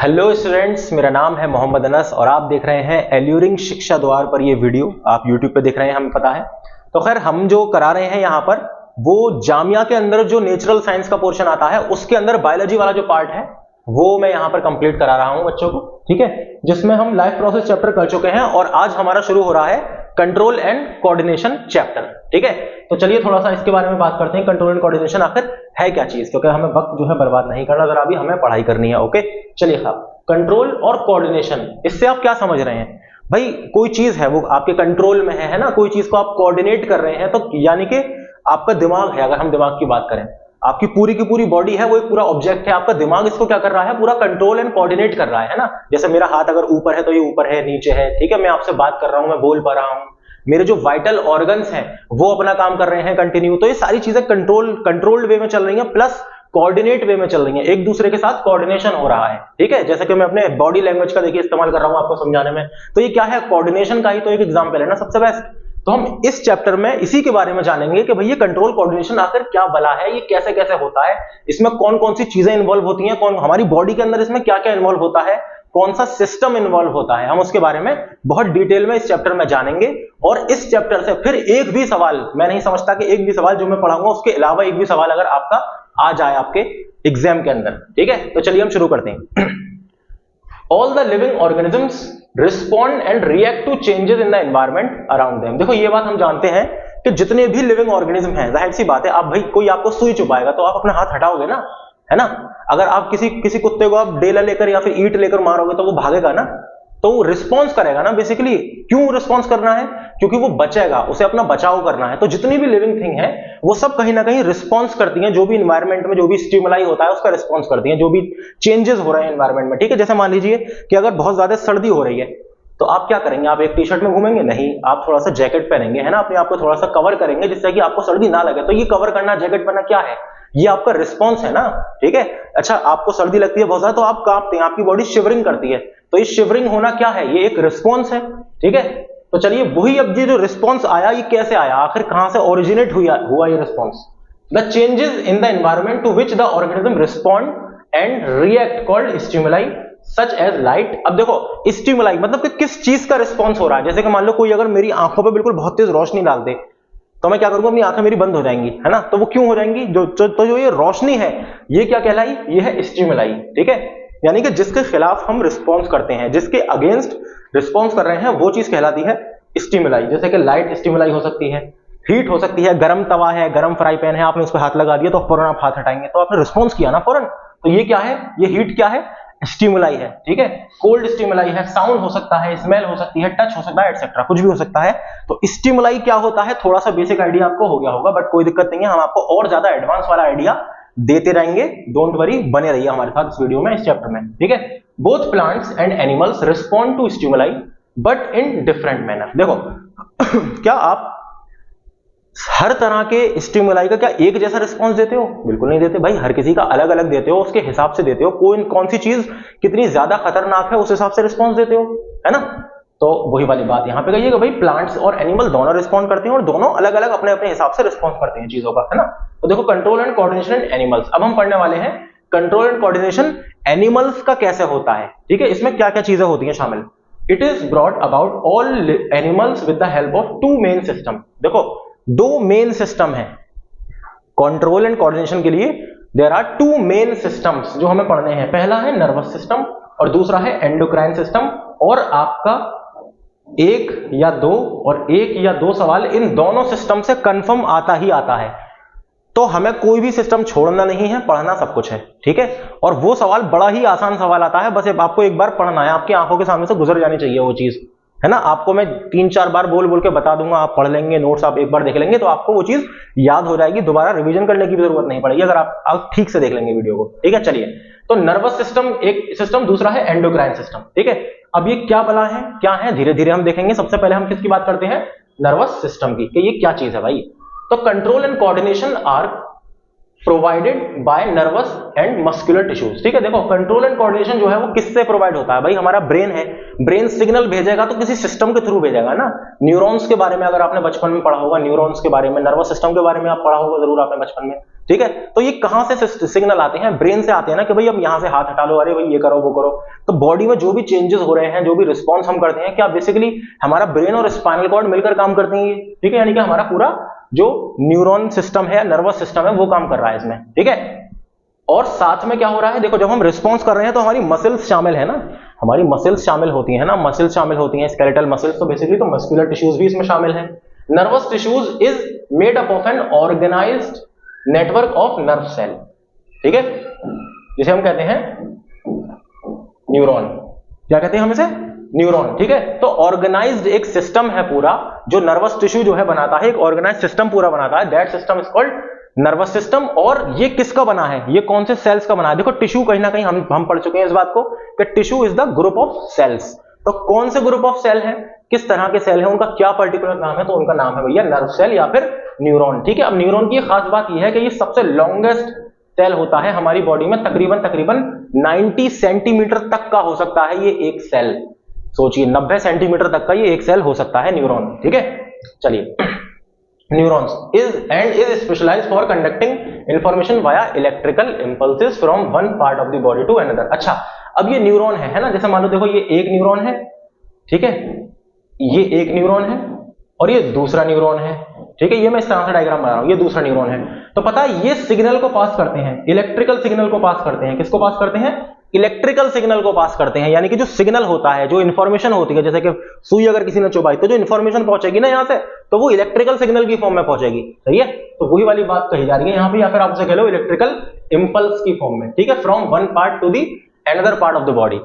Hello students, मेरा नाम है मोहम्मद अनस और आप देख रहे हैं एल्यूरिंग शिक्षा द्वार पर ये वीडियो आप यूट्यूब पे देख रहे हैं, हमें पता है। तो खैर हम जो करा रहे हैं यहाँ पर वो जामिया के अंदर जो नेचुरल साइंस का पोर्शन आता है उसके अंदर बायोलॉजी वाला जो पार्ट है वो मैं यहाँ पर कंप्लीट करा रहा हूँ बच्चों को, ठीक है, जिसमें हम लाइफ प्रोसेस चैप्टर कर चुके हैं और आज हमारा शुरू हो रहा है कंट्रोल एंड कोऑर्डिनेशन चैप्टर। ठीक है, तो चलिए थोड़ा सा इसके बारे में बात करते हैं। कंट्रोल एंड कोऑर्डिनेशन आखिर है क्या चीज, क्योंकि हमें वक्त जो है बर्बाद नहीं करना, जरा अभी हमें पढ़ाई करनी है। ओके चलिए साहब, कंट्रोल और कोऑर्डिनेशन, इससे आप क्या समझ रहे हैं भाई? कोई चीज है वो आपके कंट्रोल में है ना, कोई चीज को आप कोऑर्डिनेट कर रहे हैं, तो यानी कि आपका दिमाग है, अगर हम दिमाग की बात करें, आपकी पूरी की पूरी बॉडी है, वो एक पूरा ऑब्जेक्ट है, आपका दिमाग इसको क्या कर रहा है, पूरा कंट्रोल एंड कोऑर्डिनेट कर रहा है ना। जैसे मेरा हाथ अगर ऊपर है तो ये ऊपर है, नीचे है, ठीक है, मैं आपसे बात कर रहा हूं, मैं बोल पा रहा हूं, मेरे जो वाइटल ऑर्गन्स हैं वो अपना काम कर रहे हैं कंटिन्यू, तो ये सारी चीजें कंट्रोल्ड वे में चल रही हैं, प्लस कोऑर्डिनेट वे में चल रही हैं, एक दूसरे के साथ कोऑर्डिनेशन हो रहा है। ठीक है, जैसे कि मैं अपने बॉडी लैंग्वेज का देखिए इस्तेमाल कर रहा हूं आपको समझाने में, तो ये क्या है, कोऑर्डिनेशन का ही तो एक एग्जांपल है ना, सबसे बेस्ट। तो हम इस चैप्टर में इसी के बारे में जानेंगे कि भाई ये कंट्रोल कोऑर्डिनेशन आखिर क्या बला है, ये कैसे कैसे होता है, इसमें कौन कौन सी चीजें इन्वॉल्व होती हैं, कौन हमारी बॉडी के अंदर इसमें क्या क्या इन्वॉल्व होता है, कौन सा सिस्टम इन्वॉल्व होता है, हम उसके बारे में बहुत डिटेल में इस चैप्टर में जानेंगे। और इस चैप्टर से फिर एक भी सवाल, मैं नहीं समझता कि एक भी सवाल जो मैं पढ़ाऊंगा उसके अलावा एक भी सवाल अगर आपका आ जाए आपके एग्जाम के अंदर, ठीक है, तो चलिए हम शुरू करते हैं। All the living organisms respond and react to changes in the environment around them. देखो ये बात हम जानते हैं कि जितने भी लिविंग ऑर्गेनिज्म हैं, जाहिर सी बात है, आप भाई कोई आपको सुई चुभाएगा तो आप अपना हाथ हटाओगे ना, है ना। अगर आप किसी कुत्ते को आप डेला लेकर या फिर ईंट लेकर मारोगे तो वो भागेगा ना, तो वो रिस्पॉन्स करेगा ना। बेसिकली क्यों रिस्पॉन्स करना है? क्योंकि वो बचेगा, उसे अपना बचाव करना है। तो जितनी भी लिविंग थिंग है वो सब कहीं ना कहीं रिस्पॉन्स करती हैं, जो भी इन्वायरमेंट में जो भी स्टिमुलाई होता है उसका रिस्पॉन्स करती हैं, जो भी चेंजेस हो रहे हैं इन्वायरमेंट में। ठीक है, जैसे मान लीजिए कि अगर बहुत ज्यादा सर्दी हो रही है तो आप क्या करेंगे, आप एक टी शर्ट में घूमेंगे? नहीं, आप थोड़ा सा जैकेट पहनेंगे, है ना, अपने आप को थोड़ा सा कवर करेंगे जिससे कि आपको सर्दी ना लगे। तो ये कवर करना, जैकेट पहनना क्या है, ये आपका रिस्पॉन्स है ना। ठीक है, अच्छा आपको सर्दी लगती है बहुत ज्यादा तो आप कांपते हैं, आपकी बॉडी शिवरिंग करती है, तो ये शिवरिंग होना क्या है, ये एक रिस्पॉन्स है। ठीक है, तो चलिए वही अब ये जो रिस्पॉन्स आया ये कैसे आया, आखिर कहां से ओरिजिनेट हुआ ये response? The changes in the environment to which the organism respond and react called stimuli such as light. अब देखो स्टिमुलाई मतलब कि किस चीज का रिस्पॉन्स हो रहा है। जैसे कि मान लो कोई अगर मेरी आंखों पे बिल्कुल बहुत तेज रोशनी डाल दे तो मैं क्या करूंगा, अपनी आंखें मेरी बंद हो जाएंगी, है ना। तो वो क्यों हो जाएंगी? जो ये रोशनी है ये क्या कहलाई, ये है स्टिमुलाई। ठीक है, यानी कि जिसके खिलाफ हम रिस्पॉन्स करते हैं, जिसके अगेंस्ट रिस्पॉन्स कर रहे हैं, वो चीज कहलाती है स्टिमुलाई। जैसे कि लाइट स्टिमुलाई हो सकती है, हीट हो सकती है, गर्म तवा है, गर्म फ्राई पैन है, आपने उस पर हाथ लगा दिया तो फौरन आप हाथ हटाएंगे, तो आपने रिस्पॉन्स किया ना फौरन। तो ये क्या है, ये हीट क्या है, स्टिमुलाई है। ठीक है, कोल्ड स्टिमुलाई है, साउंड हो सकता है, स्मेल हो सकती है, टच हो सकता है, एटसेट्रा, कुछ भी हो सकता है। तो स्टिमुलाई क्या होता है, थोड़ा सा बेसिक आइडिया आपको हो गया होगा, बट कोई दिक्कत नहीं है, हम आपको और ज्यादा एडवांस वाला आइडिया देते रहेंगे। डोंट वरी, बने रहिए हमारे साथ इस वीडियो में, इस चैप्टर में। ठीक है, both plants and animals respond to stimuli but in different manner. देखो क्या आप हर तरह के स्टिमुलाई का क्या एक जैसा रिस्पांस देते हो? बिल्कुल नहीं देते भाई, हर किसी का अलग अलग देते हो, उसके हिसाब से देते हो, कौन सी चीज कितनी ज्यादा खतरनाक है उस हिसाब से रिस्पांस देते हो, है ना। तो वही वाली बात यहां पे कहिएगा भाई, प्लांट्स और एनिमल दोनों रिस्पॉन्ड करते हैं और दोनों अलग अलग अपने अपने हिसाब से रिस्पॉन्स करते हैं चीजों का, है ना। तो देखो control and coordination in animals, अब हम पढ़ने वाले हैं कंट्रोल एंड कोऑर्डिनेशन एनिमल्स का कैसे होता है। ठीक है, इसमें क्या क्या चीजें होती हैं शामिल। It is brought about all animals with the help of two main system. देखो दो मेन सिस्टम है कंट्रोल एंड कोऑर्डिनेशन के लिए, there are two main systems जो हमें पढ़ने हैं। पहला है नर्वस सिस्टम और दूसरा है एंडोक्राइन सिस्टम। और आपका एक या दो सवाल इन दोनों सिस्टम से कंफर्म आता ही आता है, तो हमें कोई भी सिस्टम छोड़ना नहीं है, पढ़ना सब कुछ है। ठीक है, और वो सवाल बड़ा ही आसान सवाल आता है, बस आपको एक बार पढ़ना है, आपकी आंखों के सामने से गुजर जानी चाहिए वो चीज, है ना। आपको मैं 3-4 बार बोल के बता दूंगा, आप पढ़ लेंगे, नोट्स आप एक बार देख लेंगे तो आपको वो चीज याद हो जाएगी, दोबारा रिवीजन करने की भी जरूरत नहीं पड़ेगी अगर आप ठीक से देख लेंगे वीडियो को। ठीक है, चलिए, तो नर्वस सिस्टम एक सिस्टम, दूसरा है एंडोक्राइन सिस्टम। ठीक है, अब ये क्या बला है, क्या है, धीरे धीरे हम देखेंगे। सबसे पहले हम किसकी बात करते हैं, नर्वस सिस्टम की, कि ये क्या चीज है भाई। तो control and coordination are provided by nervous and muscular tissues. ठीक है, देखो कंट्रोल एंड कोऑर्डिनेशन जो है वो किससे प्रोवाइड होता है भाई, हमारा ब्रेन है, ब्रेन सिग्नल भेजेगा तो किसी सिस्टम के थ्रू भेजेगा ना। न्यूरॉन्स के बारे में अगर आपने बचपन में पढ़ा होगा, न्यूरॉन्स के बारे में, नर्वस सिस्टम के बारे में आप पढ़ा होगा जरूर आपने बचपन में, ठीक है। तो ये कहां से सिग्नल आते हैं? ब्रेन से आते हैं ना, कि भाई अब यहां से हाथ हटा लो, अरे भाई ये करो वो करो। तो बॉडी में जो भी चेंजेस हो रहे हैं, जो भी रिस्पॉन्स हम करते हैं, क्या बेसिकली हमारा ब्रेन और स्पाइनल कॉर्ड मिलकर काम करते हैं, ठीक है। यानी कि हमारा पूरा जो न्यूरॉन सिस्टम है, नर्वस सिस्टम है, वो काम कर रहा है इसमें, ठीक है। और साथ में क्या हो रहा है, देखो जब हम रिस्पॉन्स कर रहे हैं तो हमारी मसल्स शामिल है ना, हमारी मसल्स शामिल होती है ना, मसल्स शामिल होती हैं, स्केलेटल मसल्स, तो बेसिकली तो मस्कुलर टिश्यूज भी इसमें शामिल है। Nervous tissues is made up of an organized network of nerve cell, ठीक है, जिसे हम कहते हैं न्यूरॉन। क्या कहते हैं हम इसे? न्यूरॉन, ठीक है। तो ऑर्गेनाइज्ड एक सिस्टम है पूरा, जो नर्वस टिश्यू जो है बनाता है, एक ऑर्गेनाइज्ड सिस्टम पूरा बनाता है, that system is called nervous system. और ये किसका बना है? ये कौन से सेल्स का बना है? देखो टिश्यू कहीं ना कहीं हम पढ़ चुके हैं इस बात को कि tissue is the group of cells. तो कौन से ग्रुप ऑफ सेल है, किस तरह के सेल है, उनका क्या पर्टिकुलर नाम है? तो उनका नाम है भैया नर्व सेल या फिर न्यूरॉन, ठीक है। अब न्यूरॉन की खास बात यह है कि ये सबसे लॉन्गेस्ट सेल होता है हमारी बॉडी में, तकरीबन 90 सेंटीमीटर तक का हो सकता है ये एक सेल। सोचिए 90 सेंटीमीटर तक का ये एक सेल हो सकता है न्यूरॉन, ठीक है। चलिए, neurons is specialized for conducting information via electrical impulses from one part of the body to another. अच्छा, अब ये न्यूरॉन है ना, जैसे मान लो देखो ये एक न्यूरॉन है, ठीक है, ये एक न्यूरॉन है और ये दूसरा न्यूरॉन है, ठीक है। ये मैं इस तरह से डायग्राम बना रहा हूं, ये दूसरा न्यूरॉन है। तो पता है ये सिग्नल को पास करते हैं, इलेक्ट्रिकल सिग्नल को पास करते हैं। किसको पास करते हैं? इलेक्ट्रिकल सिग्नल को पास करते हैं। यानी कि जो सिग्नल होता है, जो इंफॉर्मेशन होती है, जैसे कि सुई अगर किसी ने चुभाई तो जो इंफॉर्मेशन पहुंचेगी ना यहां से, तो वो इलेक्ट्रिकल सिग्नल की फॉर्म में पहुंचेगी, सही है। तो वही वाली बात कही जा रही है यहां पे, या फिर आप उसे कह लो इलेक्ट्रिकल इंपल्स की फॉर्म में, ठीक है, from one part to the other part of the body.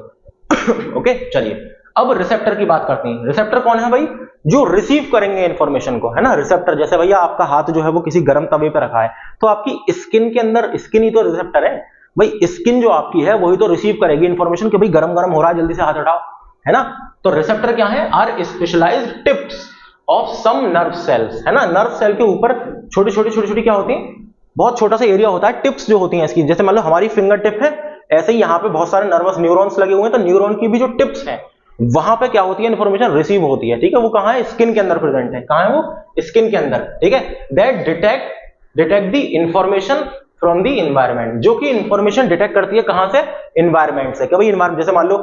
Okay, चलिए अब रिसेप्टर की बात करते हैं। रिसेप्टर कौन है भाई? जो रिसीव करेंगे इंफॉर्मेशन को, है ना। रिसेप्टर जैसे भैया आपका हाथ जो है वो किसी गर्म तवे पे रखा है, तो आपकी स्किन के अंदर, स्किन ही तो रिसेप्टर है भाई। स्किन जो आपकी है वही तो रिसीव करेगी इंफॉर्मेशन कि भाई गरम गरम हो रहा है, जल्दी से हाथ हटाओ, है ना। तो रिसेप्टर क्या है? Are specialized tips of some nerve cells, है ना। नर्व सेल के ऊपर छोटी छोटी क्या होती है? बहुत छोटा सा एरिया होता है, टिप्स जो होती हैं इसकी। जैसे मान लो हमारी फिंगर टिप है, ऐसे ही यहाँ पे बहुत सारे नर्वस न्यूरॉन्स लगे हुए हैं, तो न्यूरॉन की भी जो टिप्स हैं वहां पे क्या होती है? इंफॉर्मेशन रिसीव होती है, ठीक है। वो कहां है? स्किन के अंदर प्रेजेंट है। कहां है वो? स्किन के अंदर, ठीक है। That detect the information from the environment, जो कि इंफॉर्मेशन डिटेक्ट करती है कहां से? इन्वायरमेंट से। कि भाई इन्वायरमेंट, जैसे मान लो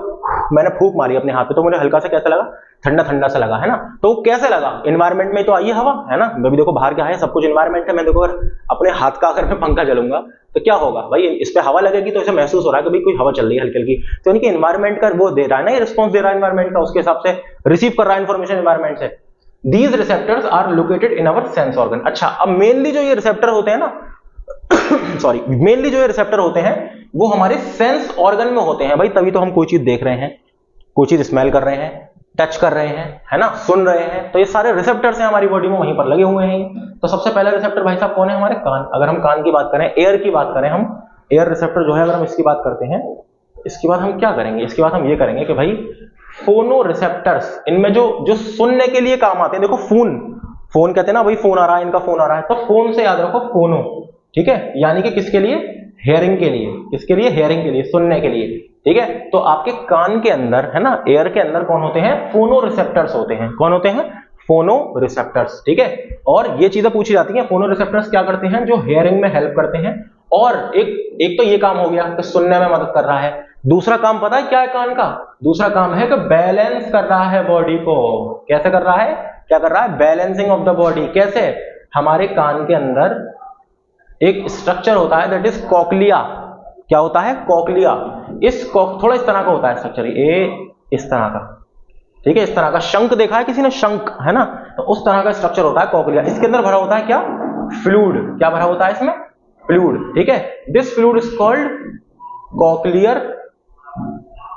मैंने फूंक मारी अपने हाथ पे, तो मुझे हल्का सा कैसा लगा? ठंडा ठंडा सा लगा, है ना। तो वो कैसे लगा? इन्वायरमेंट में तो आई है हवा, है ना। अभी देखो बाहर क्या है, सब कुछ इन्वायरमेंट है। मैं देखो अगर अपने हाथ का अगर मैं पंखा चलूंगा तो क्या होगा भाई? इस पे हवा लगेगी तो इसे महसूस हो रहा है कि भाई कोई हवा चल रही है हल्की हल्की। तो यानी कि इन्वायरमेंट का वो दे रहा है ना, ये रिस्पॉन्स दे रहा है इन्वायरमेंट का, उसके हिसाब से रिसीव कर रहा है इन्फॉर्मेशन इन्वायरमेंट से। These receptors are located in our sense organ. अच्छा, अब मेनली जो ये रिसेप्टर होते हैं ना सॉरी, मेनली जो ये रिसेप्टर होते हैं वो हमारे सेंस ऑर्गन में होते हैं भाई। तभी तो हम कोई चीज देख रहे हैं, कोई चीज स्मेल कर रहे हैं, टच कर रहे हैं, है ना, सुन रहे हैं। तो ये सारे रिसेप्टर्स हैं हमारी बॉडी में, वहीं पर लगे हुए हैं। तो सबसे पहला रिसेप्टर भाई साहब कौन है? हमारे कान। अगर हम कान की बात करें, एयर की बात करें, हम एयर रिसेप्टर जो है अगर हम इसकी बात करते हैं, इसके बाद हम क्या करेंगे? इसके बाद हम ये करेंगे कि भाई फोनो रिसेप्टर्स, इनमें जो सुनने के लिए काम आते हैं। देखो फोन कहते हैं ना भाई, फोन आ रहा है, इनका फोन आ रहा है, तो फोन से याद रखो फोनो, ठीक है। यानी कि किसके लिए? हेयरिंग के लिए। किसके लिए? हेयरिंग के लिए, सुनने के लिए, ठीक है। तो आपके कान के अंदर, है ना, एयर के अंदर कौन होते हैं? फोनो रिसेप्टर्स होते हैं। कौन होते हैं? फोनो रिसेप्टर्स, ठीक है। और ये चीजें पूछी जाती हैं, फोनो रिसेप्टर्स क्या करते हैं? जो हेयरिंग में हेल्प करते हैं। और एक तो ये काम हो गया कि सुनने में मदद कर रहा है। दूसरा काम पता है क्या है कान का? दूसरा काम है कि बैलेंस कर रहा है बॉडी को। कैसे कर रहा है? क्या कर रहा है? Balancing of the body. कैसे? हमारे कान के अंदर एक स्ट्रक्चर होता है दैट इज कॉक्लिया। क्या होता है? कॉक्लिया। थोड़ा इस तरह का होता है स्ट्रक्चर, ये इस तरह का, ठीक है, इस तरह का। शंख देखा है किसी ने? शंख, है ना। तो उस तरह का स्ट्रक्चर होता है कॉक्लिया। इसके अंदर भरा होता है क्या? फ्लूइड। क्या भरा होता है इसमें? फ्लूइड, ठीक है। This fluid is called cochlear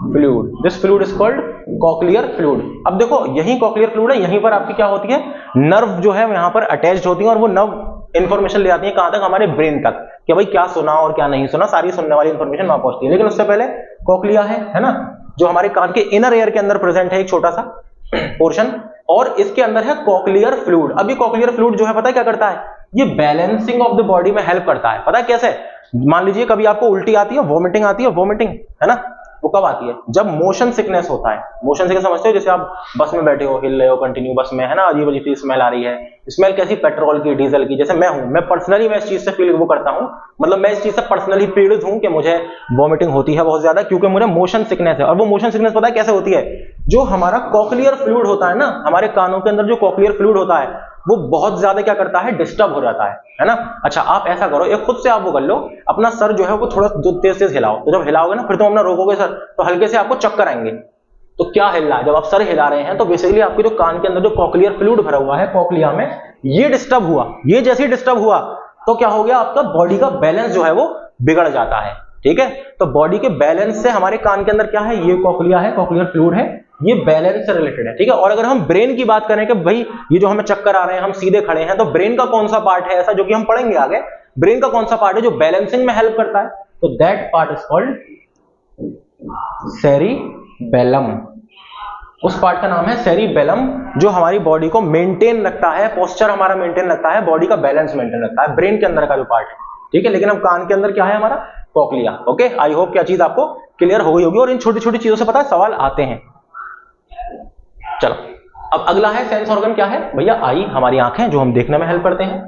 fluid. This fluid is called cochlear fluid. अब देखो यही कॉक्लियर फ्लूइड है, यहीं पर आपकी क्या होती है? नर्व जो है यहां पर अटैच्ड होती है, और वो नर्व इंफॉर्मेशन ले आती है कहां तक? हमारे ब्रेन तक, कि भाई क्या सुना और क्या नहीं सुना, सारी सुनने वाली इंफॉर्मेशन वहां पहुंचती है। लेकिन उससे पहले कॉक्लिया है ना, जो हमारे कान के इनर एयर के अंदर प्रेजेंट है, एक छोटा सा पोर्शन, और इसके अंदर है कॉक्लियर फ्लूइड। अब ये कॉक्लियर फ्लूइड जो है पता है क्या करता है? ये बैलेंसिंग ऑफ द बॉडी में हेल्प करता है। पता है कैसे? मान लीजिए कभी आपको उल्टी आती है, वॉमिटिंग आती है, वॉमिटिंग, है ना, वो कब आती है? जब मोशन सिकनेस होता है। मोशन सिकनेस समझते हो, जैसे आप बस में बैठे हो, हिल रहे हो कंटिन्यू बस में, है ना, अजीब अजीब स्मेल आ रही है। स्मेल कैसी? पेट्रोल की, डीजल की। जैसे मैं पर्सनली मैं इस चीज से फील वो करता हूं, मतलब मैं इस चीज से पर्सनली पीड़ित हूं कि मुझे वॉमिटिंग होती है बहुत ज्यादा, क्योंकि मुझे मोशन सिकनेस है। और वो मोशन सिकनेस पता है कैसे होती है? जो हमारा कॉक्लियर फ्लूइड होता है ना, हमारे कानों के अंदर जो कॉक्लियर फ्लूइड होता है, वो बहुत ज्यादा क्या करता है? डिस्टर्ब हो जाता है ना। अच्छा, आप ऐसा करो, एक खुद से आप वो कर लो, अपना सर जो है वो थोड़ा तेज तेज हिलाओ। तो जब हिलाओगे ना, फिर तुम अपना रोकोगे सर, तो हल्के से आपको चक्कर आएंगे। तो क्या हिल रहा है? जब आप सर हिला रहे हैं तो बेसिकली आपके जो कान के अंदर जो कॉक्लियर फ्लूइड भरा हुआ है कॉक्लिया में, ये डिस्टर्ब हुआ। ये जैसे ही डिस्टर्ब हुआ तो क्या हो गया? आपका बॉडी का बैलेंस जो है वो बिगड़ जाता है। ठीक है, तो बॉडी के बैलेंस से हमारे कान के अंदर क्या है? ये कॉक्लिया है, कॉक्लियर फ्लूइड है, ये बैलेंस से रिलेटेड है। ठीक है, और अगर हम ब्रेन की बात करें कि भाई ये जो हमें चक्कर आ रहे हैं, हम सीधे खड़े हैं, तो ब्रेन का कौन सा पार्ट है ऐसा जो कि हम पढ़ेंगे आगे? ब्रेन का कौन सा पार्ट है जो बैलेंसिंग में हेल्प करता है? तो that part is called cerebellum. उस पार्ट का नाम है सेरिबेलम, जो हमारी बॉडी को मेंटेन रखता है, पोस्चर हमारा मेंटेन रखता है, बॉडी का बैलेंस मेंटेन रखता है, ब्रेन के अंदर का जो पार्ट है। ठीक है, लेकिन हम कान के अंदर क्या है? हमारा कॉक्लिया। ओके, आई होप क्या चीज आपको क्लियर हो गई होगी, और इन छोटी छोटी चीजों से पता है सवाल आते हैं। चलो, अब अगला है सेंस ऑर्गन। क्या है भैया? आई, हमारी आंखें जो हम देखने में हेल्प करते हैं।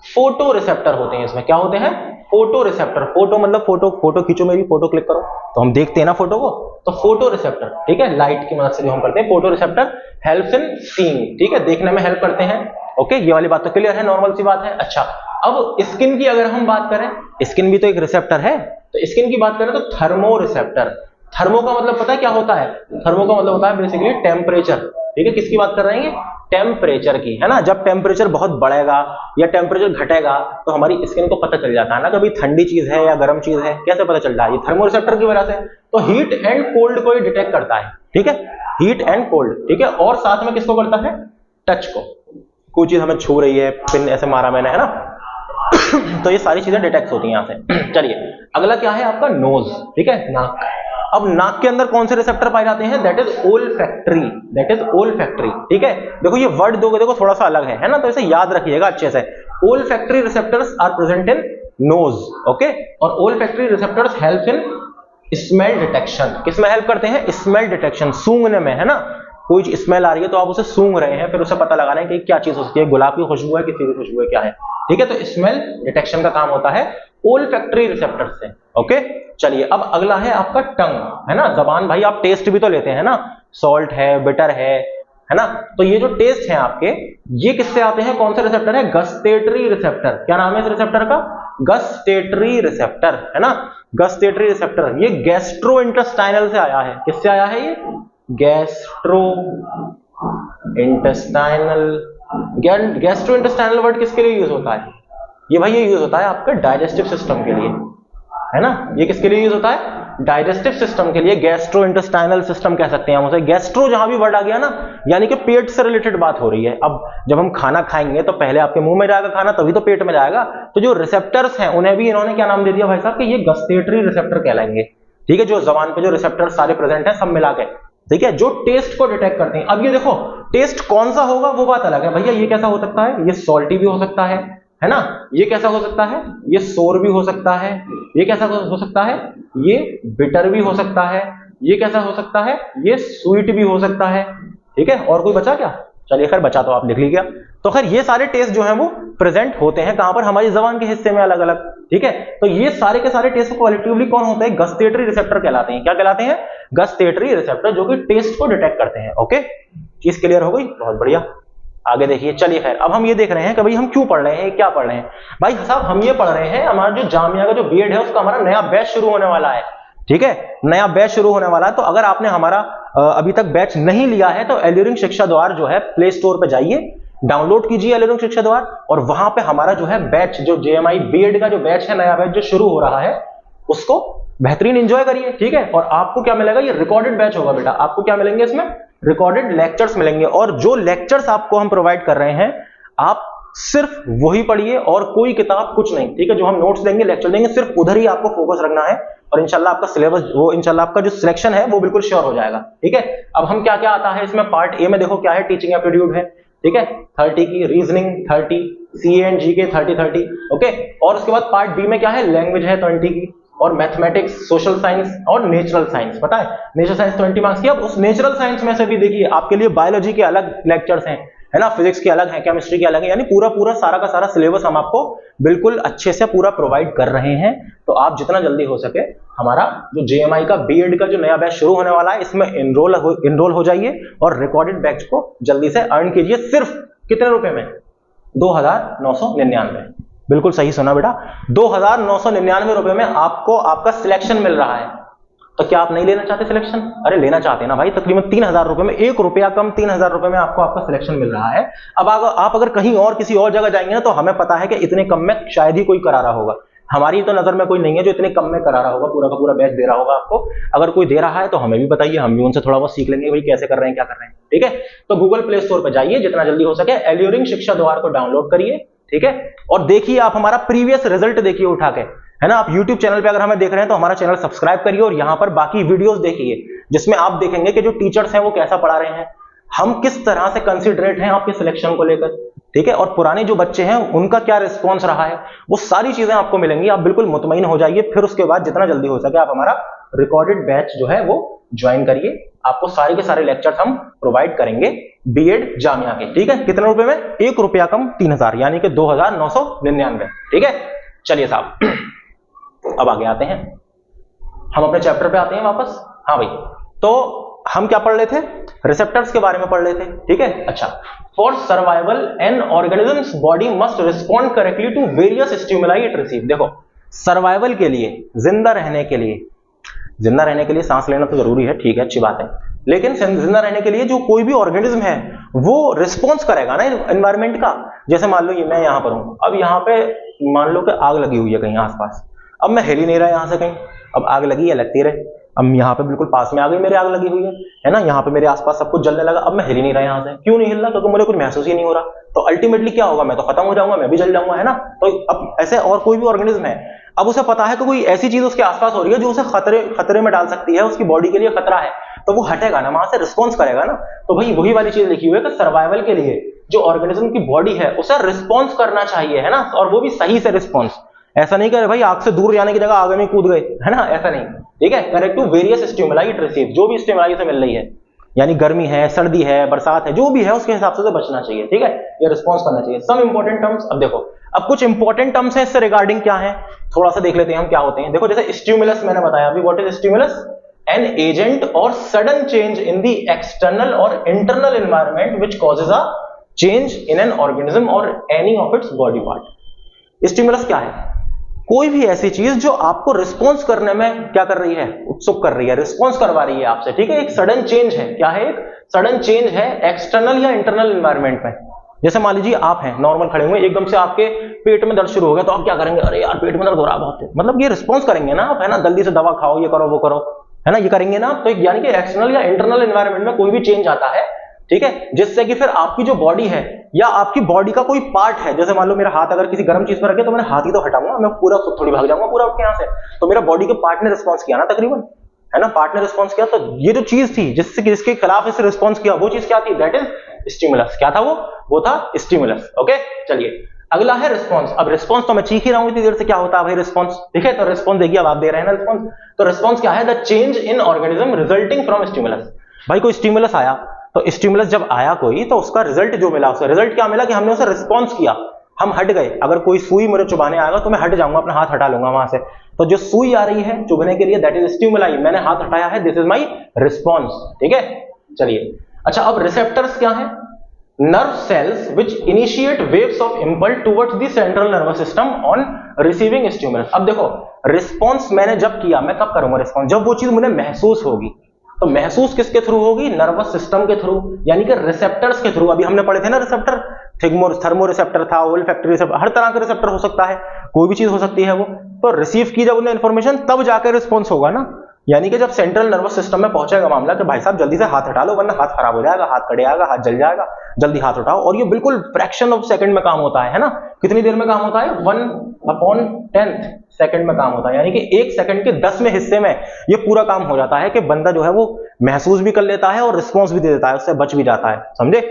फोटो रिसेप्टर होते हैं इसमें। क्या होते हैं? Photo receptor. फोटो मतलब फोटो खींचो, मेरी फोटो क्लिक करो तो हम देखते हैं ना फोटो को, तो फोटो रिसेप्टर। ठीक है, लाइट की मदद से जो हम करते हैं, photo receptor helps in seeing. ठीक है, देखने में हेल्प करते हैं। ओके, ये वाली बात तो क्लियर है, नॉर्मल सी बात है। अच्छा, अब स्किन की अगर हम बात करें, स्किन भी तो एक रिसेप्टर है, तो स्किन की बात करें तो थर्मो रिसेप्टर। थर्मो का मतलब पता है क्या होता है? थर्मो का मतलब होता है बेसिकली टेम्परेचर। ठीक है, किसकी बात कर रहे हैं? टेम्परेचर की, है ना। जब टेम्परेचर बहुत बढ़ेगा या टेम्परेचर घटेगा तो हमारी स्किन को पता चल जाता है ना, कभी ठंडी चीज है या गर्म चीज है। कैसे पता चल रहा है? ये थर्मोरिसेप्टर की वजह से। तो हीट एंड कोल्ड को ही डिटेक्ट करता है। ठीक है, हीट एंड कोल्ड। ठीक है, और साथ में किसको करता है? टच को। कोई चीज हमें छू रही है, पिन ऐसे मारा मैंने, है ना, तो ये सारी चीजें डिटेक्ट होती हैं यहां से। चलिए, अगला क्या है आपका? नोज। ठीक है, नाक। अब नाक के अंदर कौन से रिसेप्टर पाए जाते हैं? That is olfactory. That is olfactory. ठीक है, देखो ये वर्ड दोगे, देखो थोड़ा सा अलग है ना, तो इसे याद रखिएगा अच्छे से। Olfactory receptors are present in nose. Okay, और olfactory receptors help in smell detection. किसमें हेल्प करते हैं? स्मेल डिटेक्शन, सूंघने में, है ना। कोई स्मेल आ रही है तो आप उसे सूंघ रहे हैं, फिर उसे पता लगाना है कि क्या चीज हो सकती है, गुलाब की खुशबू है, किसी की खुशबू है, क्या है। ठीक है, तो स्मेल डिटेक्शन का काम होता है ओल्फैक्टरी रिसेप्टर से। ओके, चलिए, अब अगला है आपका टंग, है ना, जबान। भाई आप टेस्ट भी तो लेते हैं ना, सॉल्ट है, बिटर है ना। तो ये जो टेस्ट है आपके, ये किससे आते हैं? कौन सा रिसेप्टर है? Gustatory receptor. क्या नाम है इस रिसेप्टर का? गस्टेटरी रिसेप्टर, है ना। गस्टेटरी रिसेप्टर ये गैस्ट्रो इंटेस्टाइनल से आया है। किससे आया है ये? Gastro intestinal. Gastro intestinal word किसके लिए यूज होता है? ये भाई ये यूज होता है आपके डाइजेस्टिव सिस्टम के लिए, है ना। ये किसके लिए यूज होता है? डाइजेस्टिव सिस्टम के लिए। गैस्ट्रो इंटेस्टाइनल सिस्टम कह सकते हैं हम उसे। गैस्ट्रो जहां भी वर्ड आ गया ना, यानी कि पेट से रिलेटेड बात हो रही है। अब जब हम खाना खाएंगे तो पहले आपके मुंह में जाएगा खाना, तभी तो पेट में जाएगा। तो जो रिसेप्टर्स हैं उन्हें भी इन्होंने क्या नाम दे दिया भाई साहब? कि ये गस्टेटरी रिसेप्टर कहलाएंगे। ठीक है, जो जबान पे जो रिसेप्टर सारे प्रेजेंट है सब मिला के, ठीक है, जो टेस्ट को डिटेक्ट करते हैं। अब ये देखो, टेस्ट कौन सा होगा वो बात अलग है भैया। ये कैसा हो सकता है? ये सॉल्टी भी हो सकता है ना। ये कैसा हो सकता है? ये सोर भी हो सकता है। ये कैसा हो सकता है? ये बिटर भी हो सकता है। ये कैसा हो सकता है? ये स्वीट भी हो सकता है। ठीक है, और कोई बचा क्या? चलिए, खैर बचा तो आप लिख लीजिएगा। तो खैर ये सारे टेस्ट जो हैं वो प्रेजेंट होते हैं कहां पर? हमारी जबान के हिस्से में अलग अलग। ठीक है, तो ये सारे के सारे टेस्ट क्वालिटेटिवली कौन होते हैं? गस्टेटरी रिसेप्टर कहलाते हैं। क्या कहलाते हैं? गस्टेटरी रिसेप्टर, जो कि टेस्ट को डिटेक्ट करते हैं। ओके, चीज क्लियर हो गई? बहुत बढ़िया, आगे देखिए। चलिए खैर, अब हम ये देख रहे हैं कि भाई हम क्यों पढ़ रहे हैं, क्या पढ़ रहे हैं। भाई साहब हम ये पढ़ रहे हैं, हमारा जो जामिया का जो बीएड है उसका हमारा नया बैच शुरू होने वाला है। ठीक है, नया बैच शुरू होने वाला है। तो अगर आपने हमारा अभी तक बैच नहीं लिया है तो एल्यूरिंग शिक्षा द्वार जो है प्ले स्टोर पे जाइए, डाउनलोड कीजिए एल्यूरिंग शिक्षा द्वार, और वहां पे हमारा जो है बैच, जो जेएमआई बीएड का जो बैच है, नया बैच जो शुरू हो रहा है, उसको बेहतरीन एंजॉय करिए। ठीक है, और आपको क्या मिलेगा? ये रिकॉर्डेड बैच होगा बेटा। आपको क्या मिलेंगे इसमें? रिकॉर्डेड लेक्चर्स मिलेंगे। और जो लेक्चर्स आपको हम प्रोवाइड कर रहे हैं, आप सिर्फ वही पढ़िए और कोई किताब कुछ नहीं। ठीक है, जो हम नोट्स देंगे, लेक्चर देंगे, सिर्फ उधर ही आपको फोकस रखना है, और इंशाल्लाह आपका सिलेबस, वो इंशाल्लाह आपका जो सिलेक्शन है वो बिल्कुल श्योर हो जाएगा। ठीक है, अब हम क्या क्या आता है इसमें? पार्ट ए में देखो क्या है, टीचिंग एप्टीट्यूड है। ठीक है, 30 की, reasoning 30, CA and GK 30। Okay, और उसके बाद पार्ट बी में क्या है? लैंग्वेज है 20 की। और मैथमेटिक्स, सोशल साइंस और नेचुरल साइंस। पता है नेचुरल साइंस 20 मार्क्स की। अब उस नेचुरल साइंस में से भी देखिए आपके लिए बायोलॉजी के अलग लेक्चर्स हैं, है ना, फिजिक्स के अलग हैं, केमिस्ट्री के अलग है, यानी पूरा सारा का सारा सिलेबस हम आपको बिल्कुल अच्छे से पूरा प्रोवाइड कर रहे हैं। तो आप जितना जल्दी हो सके हमारा जो जेएमआई का बीएड का जो नया बैच शुरू होने वाला है इसमें इनरोल हो जाइए और रिकॉर्डेड बैच को जल्दी से अर्न कीजिए। सिर्फ कितने रुपए में? 2,999। बिल्कुल सही सुना बेटा, 2,999 रुपए में आपको आपका सिलेक्शन मिल रहा है। तो क्या आप नहीं लेना चाहते सिलेक्शन? अरे लेना चाहते हैं ना भाई, तकरीबन 3,000 रुपए में, 1 रुपया कम, 3,000 रुपए में आपको आपका सिलेक्शन मिल रहा है। अब आप अगर कहीं और किसी और जगह जाएंगे ना तो हमें पता है कि इतने कम में शायद ही कोई करा रहा होगा। हमारी तो नजर में कोई नहीं है जो इतने कम में करा रहा होगा, पूरा का पूरा बैच दे रहा होगा आपको। अगर कोई दे रहा है तो हमें भी बताइए, हम भी उनसे थोड़ा बहुत सीख लेंगे भाई कैसे कर रहे हैं, क्या कर रहे हैं। ठीक है, तो गूगल प्ले स्टोर पर जाइए, जितना जल्दी हो सके एल्यूरिंग शिक्षा द्वार को डाउनलोड करिए। ठीक है, और देखिए आप हमारा प्रीवियस रिजल्ट देखिए उठा के, है ना। आप YouTube चैनल पे अगर हमें देख रहे हैं तो हमारा चैनल सब्सक्राइब करिए और यहाँ पर बाकी वीडियोस देखिए जिसमें आप देखेंगे कि जो टीचर्स हैं वो कैसा पढ़ा रहे हैं, हम किस तरह से कंसिडरेट हैं आपके सिलेक्शन को लेकर। ठीक है, और पुराने जो बच्चे हैं उनका क्या रिस्पॉन्स रहा है, वो सारी चीजें आपको मिलेंगी। आप बिल्कुल मुतमईन हो जाइए। फिर उसके बाद जितना जल्दी हो सके आप हमारा रिकॉर्डेड बैच जो है वो ज्वाइन करिए। आपको सारे के सारे लेक्चर्स हम प्रोवाइड करेंगे बीएड जामिया के। ठीक है, कितने रुपए में? 1 रुपया कम, 3,000, यानी कि 2,999। ठीक है, चलिए साहब अब आगे आते हैं, हम अपने चैप्टर पे आते हैं वापस। हाँ भाई, तो हम क्या पढ़ रहे थे? रिसेप्टर्स के बारे में पढ़ रहे थे। ठीक है, अच्छा, for survival an organisms body must respond correctly to various stimuli it receive. देखो, सर्वाइवल के लिए, जिंदा रहने के लिए सांस लेना तो जरूरी है, ठीक है, अच्छी बात है, लेकिन जिंदा रहने के लिए जो कोई भी ऑर्गेनिज्म है वो रिस्पॉन्स करेगा ना एनवायरमेंट का। जैसे मान लो ये मैं यहां पर हूं, अब यहां पे मान लो कि आग लगी हुई है कहीं आसपास, अब मैं हिल ही नहीं रहा यहां से कहीं, अब आग लगी है, लगती रहे, अब यहाँ पे बिल्कुल पास में आ गई मेरे आग लगी हुई है ना, यहाँ पे मेरे आसपास सब कुछ जलने लगा, अब मैं हिल ही नहीं रहा यहाँ से। क्यों नहीं हिल रहा? क्योंकि मुझे कुछ महसूस ही नहीं हो रहा। तो अल्टीमेटली क्या होगा? मैं तो खत्म हो जाऊंगा, मैं भी जल जाऊंगा, है ना। तो अब ऐसे और कोई भी ऑर्गेनिज्म है, अब उसे पता है कि कोई ऐसी चीज उसके आसपास हो रही है जो उसे खतरे में डाल सकती है, उसकी बॉडी के लिए खतरा है, तो वो हटेगा ना, वहां से रिस्पॉन्स करेगा ना। तो भाई वही वाली चीज लिखी हुई है कि सर्वाइवल के लिए जो ऑर्गेनिज्म की बॉडी है उसे रिस्पॉन्स करना चाहिए, है ना, और वो भी सही से रिस्पॉन्स। ऐसा नहीं करे भाई आग से दूर जाने की जगह आग में कूद गए, है ना, ऐसा नहीं। ठीक है, correct to various stimuli it receive, जो भी स्टिमुलाई से मिल रही है, यानी गर्मी है, सर्दी है, बरसात है, जो भी है उसके हिसाब से बचना चाहिए। ठीक है, ये रिस्पॉन्स करना चाहिए। सम इंपॉर्टेंट टर्म्स, अब देखो, अब कुछ इंपॉर्टेंट टर्म्स है इससे रिगार्डिंग क्या है, थोड़ा सा देख लेते हैं हम क्या होते हैं। देखो, जैसे स्टिमुलस मैंने बताया अभी, what is stimulus? An agent or sudden change in the external or internal environment which causes a change in an organism or any of its body part. Stimulus क्या है? कोई भी ऐसी चीज जो आपको रिस्पॉन्स करने में क्या कर रही है? उत्सुक कर रही है, रिस्पॉन्स करवा रही है आपसे। ठीक है, एक सडन चेंज है। क्या है? एक सडन चेंज है एक्सटर्नल या इंटरनल एनवायरनमेंट में। जैसे मान लीजिए आप हैं नॉर्मल खड़े हुए, एकदम से आपके पेट में दर्द शुरू हो गया, तो आप क्या करेंगे? अरे यार पेट में दर्द हो रहा है बहुत, मतलब ये रिस्पॉन्स करेंगे ना आप, है ना, जल्दी से दवा खाओ, ये करो वो करो, है ना, ये करेंगे ना। तो यानी कि एक्सटर्नल या इंटरनल एनवायरनमेंट में कोई भी चेंज आता है, ठीक है, जिससे कि फिर आपकी जो बॉडी है या आपकी बॉडी का कोई पार्ट है, जैसे मान लो मेरा हाथ अगर किसी गर्म चीज पर रखे तो मैंने हाथ ही तो हटाऊंगा, मैं पूरा थोड़ी भाग जाऊंगा पूरा उठ के यहाँ से, तो मेरा बॉडी के पार्ट ने रिस्पॉन्स किया ना तकरीबन, है ना, पार्ट ने रिस्पॉन्स किया। तो ये जो चीज थी जिसके खिलाफ इसे रिस्पॉन्स किया, वो चीज क्या थी? That is stimulus. क्या था वो था स्टिमुलस। ओके, चलिए अगला है रिस्पॉन्स। अब रिस्पॉन्स तो मैं चीख ही रहा हूं इतनी देर से, क्या होता है भाई रिस्पॉन्स? ठीक है, तो रिस्पॉन्स देखिए, अब आप दे रहे हैं ना रिस्पॉन्स। तो रिस्पॉन्स क्या है? The change in organism resulting from stimulus. भाई कोई स्टिमुलस आया, तो स्टिमुलस जब आया कोई, तो उसका रिजल्ट जो मिला, उसका रिजल्ट क्या मिला कि हमने उसे रिस्पॉन्स किया, हम हट गए। अगर कोई सुई मुझे चुभाने आएगा तो मैं हट जाऊंगा, अपना हाथ हटा लूंगा वहां से। तो जो सुई आ रही है चुभने के लिए, दैट इज स्टिमुलाई, मैंने हाथ हटाया है, दिस इज माई रिस्पॉन्स। ठीक है, चलिए अच्छा, अब रिसेप्टर्स क्या है? nerve cells which initiate waves of impulse towards the central nervous system on receiving stimulus। अब देखो, रिस्पॉन्स मैंने जब किया, मैं कब करूंगा रिस्पॉन्स? जब वो चीज मुझे महसूस होगी। तो महसूस किसके थ्रू होगी? नर्वस सिस्टम के थ्रू, यानी कि रिसेप्टर्स के थ्रू। अभी हमने पढ़े थे ना रिसेप्टर, थर्मो रिसेप्टर था, ओल्फैक्टरी रिसेप्टर, हर तरह के रिसेप्टर हो सकता है, कोई भी चीज हो सकती है वो। तो रिसीव की जब उन्हें इंफॉर्मेशन, तब जाकर रिस्पॉन्स होगा ना, यानी कि जब सेंट्रल नर्वस सिस्टम में पहुंचेगा मामला कि भाई साहब जल्दी से हाथ हटा लो वरना हाथ खराब हो जाएगा, हाथ कट जाएगा, हाथ जल जाएगा, जल्दी हाथ उठाओ। और ये बिल्कुल फ्रैक्शन ऑफ सेकंड में काम होता है ना। कितनी देर में काम होता है? 1/10 सेकंड में काम होता है, यानी कि 1 सेकंड के 10वें हिस्से में ये पूरा काम हो जाता है कि बंदा जो है वो महसूस भी कर लेता है और रिस्पॉन्स भी दे देता है, उससे बच भी जाता है, समझे?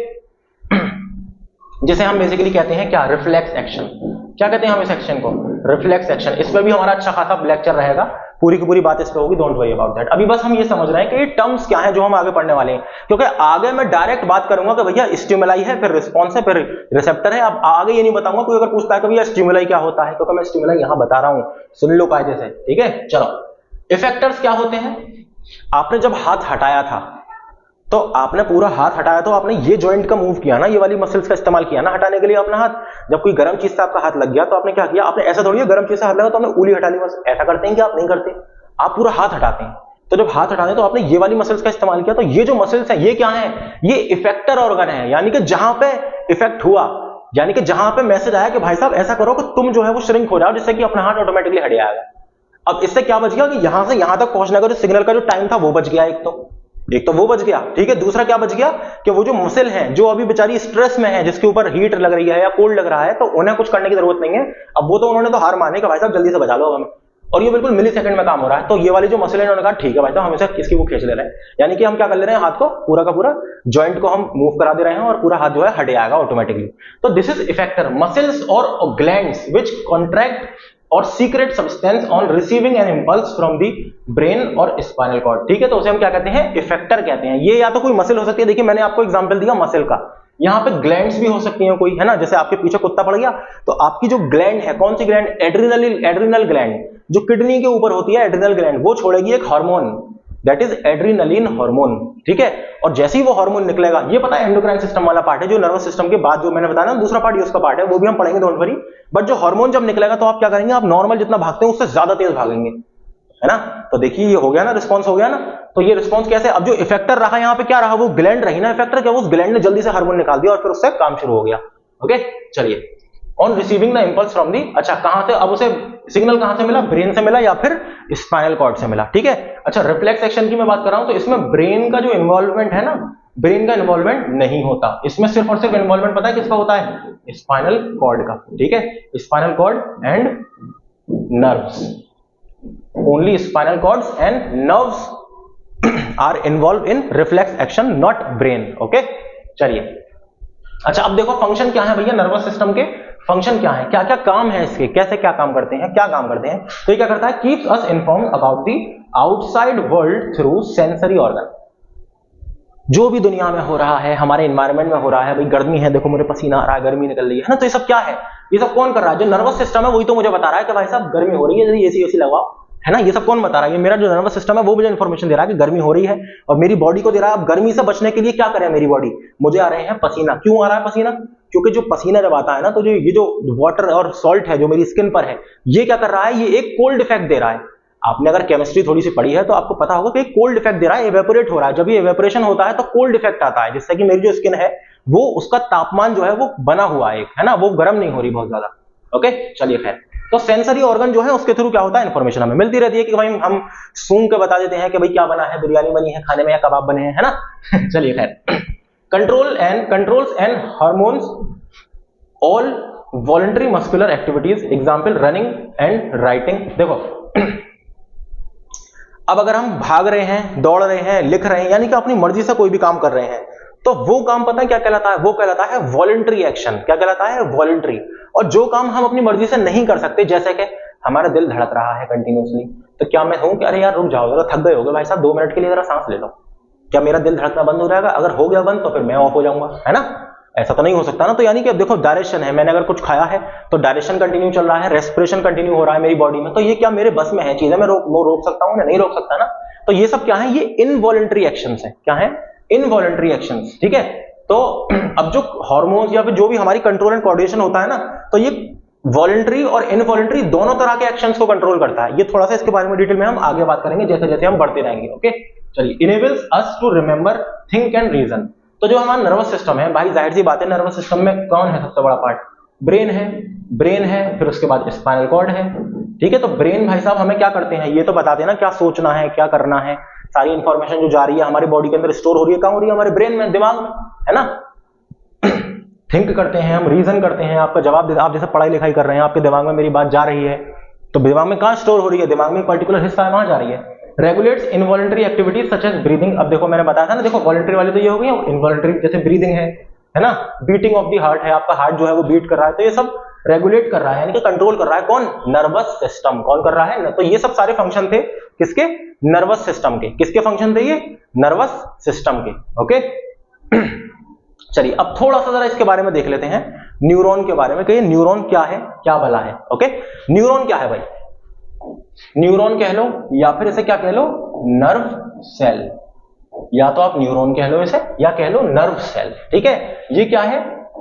जिसे हम बेसिकली कहते हैं क्या? Reflex action. क्या कहते हैं हम इस एक्शन को? Reflex action. इसमें भी हमारा अच्छा खासा लेक्चर रहेगा, पूरी की पूरी बात इस पे होगी, डोंट वरी अबाउट दैट। अभी बस हम ये समझ रहे हैं कि ये टर्म्स क्या है जो हम आगे पढ़ने वाले हैं, क्योंकि आगे मैं डायरेक्ट बात करूंगा कि भैया स्टिमुलाई है, फिर रिस्पॉन्स है, फिर रिसेप्टर है। अब आगे ये नहीं बताऊंगा, कोई अगर पूछता है कि भैया स्टिमुलाई क्या होता है, क्योंकि मैं स्टिमुलाई यहां बता रहा हूं, सुन लो कायदे से, ठीक है। चलो, इफेक्टर्स क्या होते हैं? आपने जब हाथ हटाया था, तो आपने पूरा हाथ हटाया तो आपने ये जॉइंट का मूव किया ना, ये वाली मसल्स का इस्तेमाल किया ना हटाने के लिए अपना हाथ। जब कोई गर्म चीज से आपका हाथ लग गया तो आपने क्या किया? आपने ऐसा थोड़ी है गर्म चीज से हाथ लगा तो आपने उंगली हटा ली बस, ऐसा करते हैं कि आप नहीं करते, आप पूरा हाथ हटाते हैं। तो जब हाथ हटाते हैं तो आपने ये वाली मसल्स का इस्तेमाल किया। तो ये जो मसल्स है ये क्या है? ये इफेक्टर ऑर्गन है, यानी कि जहां पे इफेक्ट हुआ, यानी कि जहां पे मैसेज आया कि भाई साहब ऐसा करो कि तुम जो है वो श्रिंक हो जाओ, जिससे कि अपना हाथ ऑटोमेटिकली हट जाएगा। अब इससे क्या बच गया कि यहां से यहां तक पहुंचने का जो सिग्नल का जो टाइम था वो बच गया, एक तो वो बच गया, ठीक है। दूसरा क्या बच गया कि वो जो मसल है जो अभी बेचारी स्ट्रेस में है, जिसके ऊपर हीट लग रही है या कोल्ड लग रहा है, तो उन्हें कुछ करने की जरूरत नहीं है। अब वो तो उन्होंने तो हार मानी कि भाई साहब जल्दी से बचा लो हमें, और ये बिल्कुल मिली सेकंड में काम हो रहा है। तो ये वाली जो मसल है, उन्होंने कहा ठीक है भाई साहब, हमेशा इसकी वो खींच ले रहे हैं, यानी कि हम क्या कर ले रहे हैं, हाथ को पूरा का पूरा जॉइंट को हम मूव करा दे रहे हैं और पूरा हाथ जो है हट जाएगा ऑटोमेटिकली। तो दिस इज इफेक्टर, मसल्स और ग्लैंड्स विच कॉन्ट्रैक्ट और secret substance on receiving N impulse from the brain और स्पाइनल कॉर्ड, ठीक है। तो उसे हम क्या कहते हैं? इफेक्टर कहते हैं। ये या तो कोई मसल हो सकती है, देखिए मैंने आपको एग्जांपल दिया मसल का, यहां पे ग्लैंड्स भी हो सकती हैं कोई, है ना। जैसे आपके पीछे कुत्ता पड़ गया तो आपकी जो ग्लैंड है, कौन सी ग्लैंड? एड्रिनल ग्लैंड, जो किडनी के ऊपर होती है एड्रिनल ग्लैंड, वो छोड़ेगी एक hormone, that is adrenaline hormone, ठीक है। और जैसे ही वो हार्मोन निकलेगा, ये पता है एंडोक्राइन सिस्टम वाला पार्ट है, जो नर्वस सिस्टम के बाद जो मैंने बताया ना दूसरा पार्ट, ये उसका पार्ट है, वो भी हम पढ़ेंगे, डोंट वरी। बट जो हार्मोन जब निकलेगा तो आप क्या करेंगे? आप नॉर्मल जितना भागते हैं उससे ज्यादा तेज भागेंगे, है ना। तो देखिए ये हो गया ना, रिस्पॉन्स हो गया ना। तो ये रिस्पॉन्स कैसे? अब जो इफेक्टर रहा यहाँ पे क्या रहा? वो ग्लैंड रही ना इफेक्टर, क्या उस ग्लैंड ने जल्दी से हार्मोन निकाल दिया और फिर उससे काम शुरू हो गया। ओके, चलिए। On receiving the impulse from the, अच्छा कहां से? अब उसे सिग्नल कहां से मिला? ब्रेन से मिला या फिर स्पाइनल कॉर्ड से मिला, ठीक है। अच्छा, रिफ्लेक्स एक्शन की मैं बात कर रहा हूं, तो इसमें ब्रेन का जो इन्वॉल्वमेंट है ना, ब्रेन का इन्वॉल्वमेंट नहीं होता इसमें। सिर्फ और सिर्फ इन्वॉल्वमेंट पता है किसका होता है? स्पाइनल कॉर्ड का, ठीक है। Spinal cord and nerves, only spinal cords and nerves are involve in reflex action, not brain. Okay, चलिए। अच्छा, अब देखो फंक्शन क्या है भैया नर्वस सिस्टम के, फंक्शन क्या है, क्या क्या काम है इसके, कैसे क्या काम करते हैं, क्या काम करते हैं। तो ये क्या करता है? Keeps us informed about the outside world through sensory organ. जो भी दुनिया में हो रहा है, हमारे एनवायरनमेंट में हो रहा है, भाई गर्मी है, देखो मुझे पसीना आ रहा है, गर्मी निकल रही है ना, तो ये सब क्या है? ये सब कौन कर रहा है? जो नर्वस सिस्टम है वही तो मुझे बता रहा है कि भाई साहब गर्मी हो रही है, जल्दी एसी लगवाओ, है ना। ये सब कौन बता रहा है? ये मेरा जो नर्वस सिस्टम है वो मुझे इंफॉर्मेशन दे रहा है कि गर्मी हो रही है, और मेरी बॉडी को दे रहा है। अब गर्मी से बचने के लिए क्या करे मेरी बॉडी? मुझे आ रहे हैं पसीना। क्यों आ रहा है पसीना? क्योंकि जो पसीना जब आता है ना, तो जो ये जो वाटर और सॉल्ट है जो मेरी स्किन पर है, ये क्या कर रहा है? ये एक कोल्ड इफेक्ट दे रहा है। आपने अगर केमिस्ट्री थोड़ी सी पढ़ी है तो आपको पता होगा कि कोल्ड इफेक्ट दे रहा है, एवेपोरेट हो रहा है। जब ये एवेपोरेशन होता है तो कोल्ड इफेक्ट आता है, जिससे कि मेरी जो स्किन है वो उसका तापमान जो है वो बना हुआ है, है ना, वो गर्म नहीं हो रही बहुत ज्यादा। ओके, चलिए खैर। तो सेंसरी ऑर्गन जो है उसके थ्रू क्या होता है? इंफॉर्मेशन हमें मिलती रहती है कि भाई हम सूंघ के बता देते हैं कि भाई क्या बना है, बिरयानी बनी है खाने में या कबाब बने हैं, है ना। चलिए खैर। Controls and hormones all voluntary muscular activities, example running and writing. देखो अब अगर हम भाग रहे हैं, दौड़ रहे हैं, लिख रहे हैं, यानी कि अपनी मर्जी से कोई भी काम कर रहे हैं, तो वो काम पता है क्या कहलाता है? वो कहलाता है वॉलंटरी एक्शन। क्या कहलाता है? वॉलंटरी। और जो काम हम अपनी मर्जी से नहीं कर सकते, जैसे कि हमारा दिल धड़क रहा है कंटिन्यूसली, तो क्या मैं कहूं कि अरे यार रुक जाओ जरा, थक गए होगे भाई साहब, 2 मिनट के लिए जरा सांस ले लो, क्या मेरा दिल धड़कना बंद हो जाएगा? अगर हो गया बंद तो फिर मैं ऑफ हो जाऊंगा, है ना। ऐसा तो नहीं हो सकता ना। तो यानी कि अब देखो डायरेक्शन है, मैंने अगर कुछ खाया है तो डायरेक्शन कंटिन्यू चल रहा है, रेस्पिरेशन कंटिन्यू हो रहा है मेरी बॉडी में, तो ये क्या मेरे बस में है चीजें, मैं रोक सकता हूं या नहीं रोक सकता ना। तो ये सब क्या है? ये इनवॉलंटरी एक्शंस है। क्या है? इनवॉलंटरी एक्शंस, ठीक है। तो अब जो हार्मोन्स या फिर जो भी हमारी कंट्रोल एंड कोऑर्डिनेशन होता है ना, तो ये वॉलंटरी और इनवॉलंटरी दोनों तरह के एक्शंस को कंट्रोल करता है। ये थोड़ा सा इसके बारे में डिटेल में हम आगे बात करेंगे जैसे जैसे हम बढ़ते रहेंगे। ओके, चलिए। Enables us to remember, think and reason. तो जो हमारा नर्वस सिस्टम है भाई, जाहिर सी बात है नर्वस सिस्टम में कौन है सबसे बड़ा पार्ट? ब्रेन है, फिर उसके बाद स्पाइनल कॉर्ड है, ठीक है। तो ब्रेन भाई साहब हमें क्या करते हैं? ये तो बताते हैं ना क्या सोचना है, क्या करना है। सारी इंफॉर्मेशन जो जा रही है हमारी बॉडी के अंदर स्टोर हो रही है, कहां हो रही है? हमारे ब्रेन में, दिमाग में, है ना। थिंक करते हैं हम, रीजन करते हैं, आपका जवाब, आप जैसे पढ़ाई लिखाई कर रहे हैं, आपके दिमाग में मेरी बात जा रही है, तो दिमाग में कहां स्टोर हो रही है? दिमाग में पर्टिकुलर हिस्सा है, वहां जा रही है। Regulates involuntary activities such as breathing. अब देखो मैंने बताया था ना, देखो वॉलंटरी वाली तो ये हो गई, इनवॉलंटरी जैसे ब्रीदिंग है ना, बीटिंग ऑफ द हार्ट है, आपका हार्ट जो है वो बीट कर रहा है, तो ये सब रेगुलेट कर रहा है, यानी कि कंट्रोल कर रहा है कौन? Nervous system. कौन कर रहा है? तो ये सब सारे फंक्शन थे किसके? नर्वस सिस्टम के। किसके फंक्शन थे ये? नर्वस सिस्टम के। ओके चलिए अब थोड़ा सा जरा इसके बारे में देख लेते हैं, न्यूरॉन के बारे में कि न्यूरॉन क्या है, क्या भला है। ओके न्यूरॉन क्या है भाई? न्यूरॉन कह लो या फिर इसे क्या कह लो? Nerve cell. या तो आप न्यूरॉन कह लो इसे या कह लो नर्व सेल। ठीक है, ये क्या है?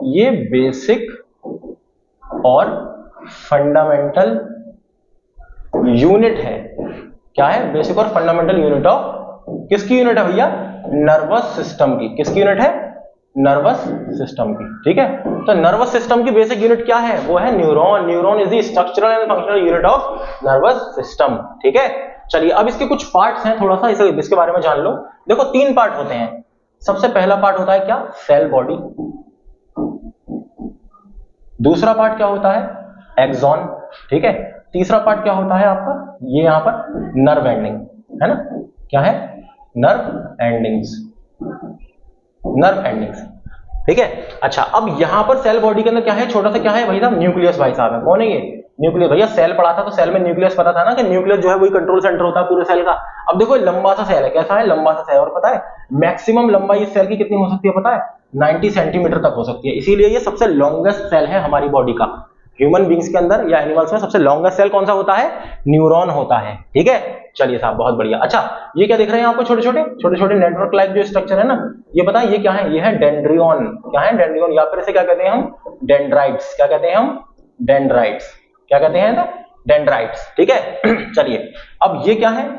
ये बेसिक और फंडामेंटल यूनिट है। क्या है? बेसिक और फंडामेंटल यूनिट ऑफ, किसकी यूनिट है भैया? नर्वस सिस्टम की। किसकी यूनिट है? नर्वस सिस्टम की। ठीक है, तो नर्वस सिस्टम की बेसिक यूनिट क्या है? वो है neuron. Neuron is the structural and functional unit of nervous system. ठीक है, चलिए अब इसके कुछ पार्ट्स हैं, थोड़ा सा इसके बारे में जान लो। देखो 3 पार्ट होते हैं। सबसे पहला पार्ट होता है क्या? Cell body. दूसरा पार्ट क्या होता है? एक्सॉन। ठीक है, तीसरा पार्ट क्या होता है आपका? ये यहां पर नर्व एंडिंग है ना। क्या है? Nerve endings. Nerve endings. ठीक है, अच्छा अब यहां पर सेल बॉडी के अंदर क्या है? छोटा सा क्या है भाई साहब? न्यूक्लियस। भाई साहब है कौन है ये? न्यूक्लियस। भैया सेल पढ़ा था तो सेल में न्यूक्लियस पता था ना कि न्यूक्लियस जो है वही कंट्रोल सेंटर होता है पूरे सेल का। अब देखो लंबा सा सेल है। कैसा है? लंबा सा सेल। और पता है मैक्सिमम लंबाई इस सेल की कितनी हो सकती है? पता है 90 सेंटीमीटर तक हो सकती है। इसीलिए ये सबसे लॉन्गेस्ट सेल है हमारी बॉडी का। ह्यूमन बींग्स के अंदर या एनिमल्स में सबसे लॉन्गेस्ट सेल कौन सा होता है? न्यूरॉन होता है। ठीक है, चलिए साहब बहुत बढ़िया। अच्छा ये क्या दिख रहे हैं आपको? छोटे छोटे नेटवर्क लाइक जो स्ट्रक्चर है ना, ये पता है ये क्या है? ये है डेंड्रियन। क्या है? डेंड्रियन। या फिर इसे क्या कहते हैं हम? डेंड्राइट्स। क्या कहते हैं हम? डेंड्राइट्स। क्या कहते हैं? डेंड्राइट्स। ठीक है चलिए अब ये क्या है?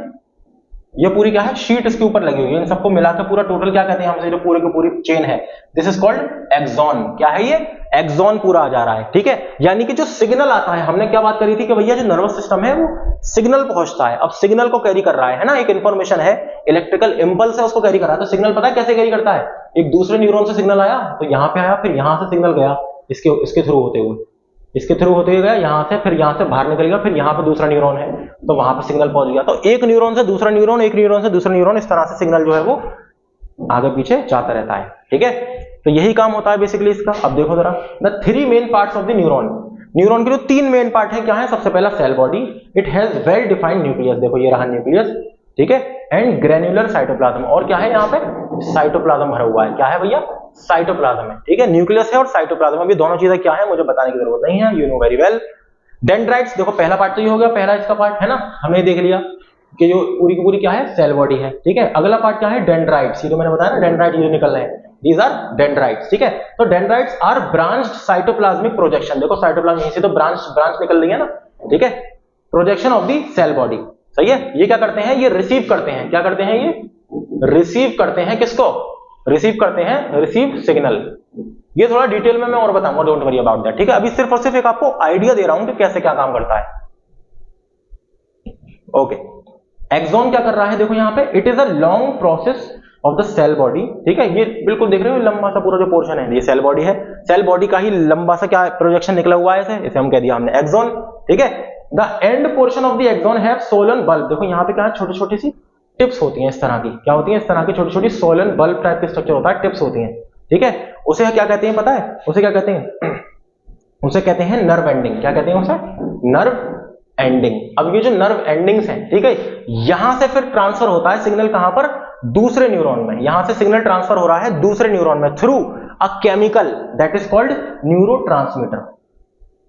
ये पूरी क्या है? शीट इसके ऊपर लगी हुई है। इन सबको मिलाकर पूरा टोटल क्या कहते हैं हमसे? जो पूरे की पूरी चेन है, दिस इज कॉल्ड एक्सॉन। क्या है ये? एक्सॉन पूरा आ जा रहा है। ठीक है, यानी कि जो सिग्नल आता है, हमने क्या बात करी थी कि भैया जो नर्वस सिस्टम है वो सिग्नल पहुंचता है। अब सिग्नल को कैरी कर रहा है ना, एक इंफॉर्मेशन है, इलेक्ट्रिकल इंपल्स है, उसको कैरी कर रहा है। तो सिग्नल पता है कैसे कैरी करता है? एक दूसरे न्यूरॉन से सिग्नल आया तो यहां पे आया, फिर यहां से सिग्नल गया इसके थ्रू होते हुए, इसके थ्रू होते हुए गया यहां से, फिर यहां से बाहर निकल गया, फिर यहां पे दूसरा न्यूरॉन है तो वहां पे सिग्नल पहुंच गया। तो एक न्यूरॉन से दूसरा न्यूरॉन, एक न्यूरॉन से दूसरा न्यूरॉन, इस तरह से सिग्नल जो है वो आगे पीछे जाता रहता है। ठीक है, तो यही काम होता है बेसिकली इसका। अब देखो जरा, the 3 main parts of the neuron. Neuron के जो 3 मेन पार्ट है क्या है? सबसे पहला cell body, it has well defined nucleus. देखो ये रहा न्यूक्लियस। ठीक है, एंड ग्रेन्युलर साइटोप्लाज्म। और क्या है यहाँ पे? साइटोप्लाज्म भरा हुआ है। क्या है भैया? साइटोप्लाज्म है। ठीक है, न्यूक्लियस है और साइटोप्लाज्म। अभी दोनों चीजें क्या है मुझे बताने की जरूरत नहीं है, you know very well. Dendrites, देखो पहला पार्ट तो ये हो गया, पहला इसका पार्ट है ना, हमने देख लिया कि जो पूरी की पूरी क्या है? सेल बॉडी है। ठीक है, अगला पार्ट क्या है? डेंड्राइट्स। ये जो मैंने बताया ना, डेंड्राइट ये निकल रहे हैं, दीज आर डेंड्राइट्स। ठीक है, तो dendrites are branched cytoplasmic projection. देखो साइटोप्लाज्म यहीं से तो ब्रांच निकल रही है ना। ठीक है, projection of the cell body. सही है, ये क्या करते हैं? ये रिसीव करते हैं। क्या करते हैं? ये रिसीव करते हैं। किसको रिसीव करते हैं? Receive signal. ये थोड़ा डिटेल में मैं और बताऊंगा, डोंट वरी अबाउट दैट। ठीक है, अभी सिर्फ और सिर्फ एक आपको आइडिया दे रहा हूं कि कैसे क्या काम करता है। ओके, एक्सॉन क्या कर रहा है? देखो यहां पे, it is a long process of the cell body. ठीक है, ये बिल्कुल देख रहे हो लंबा सा पूरा जो पोर्शन है ये सेल बॉडी है। सेल बॉडी का ही लंबा सा क्या प्रोजेक्शन निकला हुआ है, इसे हम कह दिया हमने एक्सॉन। ठीक है, the end portion of the axon have swollen bulb. देखो यहाँ पे क्या है? छोटी छोटी सी टिप्स होती हैं इस तरह की। क्या होती हैं? इस तरह की छोटी छोटी सोलन बल्ब टाइप की स्ट्रक्चर होता है, टिप्स होती हैं। ठीक है, उसे क्या कहते हैं पता है? उसे क्या कहते हैं? उसे कहते हैं नर्व एंडिंग। क्या कहते हैं उसे? Nerve ending. अब ये जो नर्व एंडिंग्स हैं, ठीक है, यहां से फिर ट्रांसफर होता है सिग्नल कहां पर? दूसरे न्यूरॉन में। यहां से सिग्नल ट्रांसफर हो रहा है दूसरे न्यूरॉन में through a chemical that is called neurotransmitter.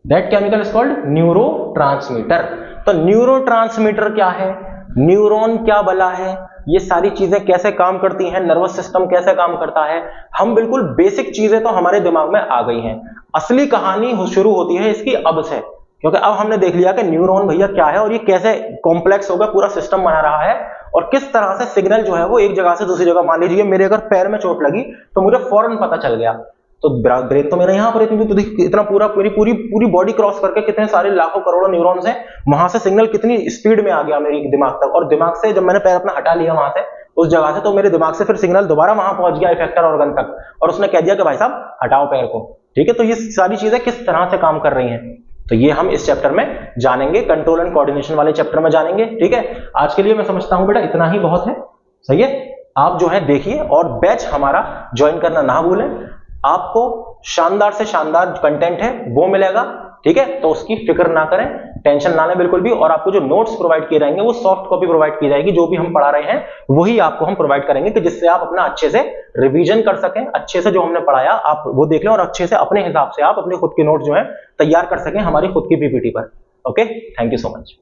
That chemical is called neurotransmitter. तो न्यूरोट्रांसमीटर क्या है? न्यूरॉन क्या भला है? ये सारी चीजें कैसे काम करती हैं? नर्वस सिस्टम कैसे काम करता है? हम बिल्कुल बेसिक चीजें तो हमारे दिमाग में आ गई हैं। असली कहानी शुरू होती है इसकी अब से, क्योंकि अब हमने देख लिया कि न्यूरॉन भैया क्या है और ये कैसे कॉम्प्लेक्स होगा, पूरा सिस्टम बना रहा है और किस तरह से सिग्नल जो है वो एक जगह से दूसरी जगह, मान लीजिए मेरे अगर पैर में चोट लगी तो मुझे फौरन पता चल गया, तो ब्रेन तो मेरा यहाँ पर इतना पूरा पूरी बॉडी क्रॉस करके कितने सारे लाखों करोड़ों न्यूरॉन्स हैं, वहां से सिग्नल कितनी स्पीड में आ गया मेरे दिमाग तक, और दिमाग से जब मैंने पैर अपना हटा लिया वहां से उस जगह से, तो मेरे दिमाग से फिर सिग्नल दोबारा वहां पहुंच गया इफेक्टर ऑर्गन तक और उसने कह दिया कि भाई साहब हटाओ पैर को। ठीक है, तो ये सारी चीजें किस तरह से काम कर रही हैं तो ये हम इस चैप्टर में जानेंगे, कंट्रोल एंड कोऑर्डिनेशन वाले चैप्टर में जानेंगे। ठीक है, आज के लिए मैं समझता हूं बेटा इतना ही बहुत है। सही है, आप जो है देखिए और बैच हमारा ज्वाइन करना ना भूलें। आपको शानदार से शानदार कंटेंट है वो मिलेगा। ठीक है, तो उसकी फिक्र ना करें, टेंशन ना लें बिल्कुल भी। और आपको जो नोट्स प्रोवाइड किए जाएंगे वो सॉफ्ट कॉपी प्रोवाइड की जाएगी, जो भी हम पढ़ा रहे हैं वही आपको हम प्रोवाइड करेंगे, कि जिससे आप अपना अच्छे से रिवीजन कर सकें, अच्छे से जो हमने पढ़ाया आप वो देख लें और अच्छे से अपने हिसाब से आप अपने खुद के नोट्स जो है तैयार कर सकें हमारी खुद की पीपीटी पर। Okay, thank you so much.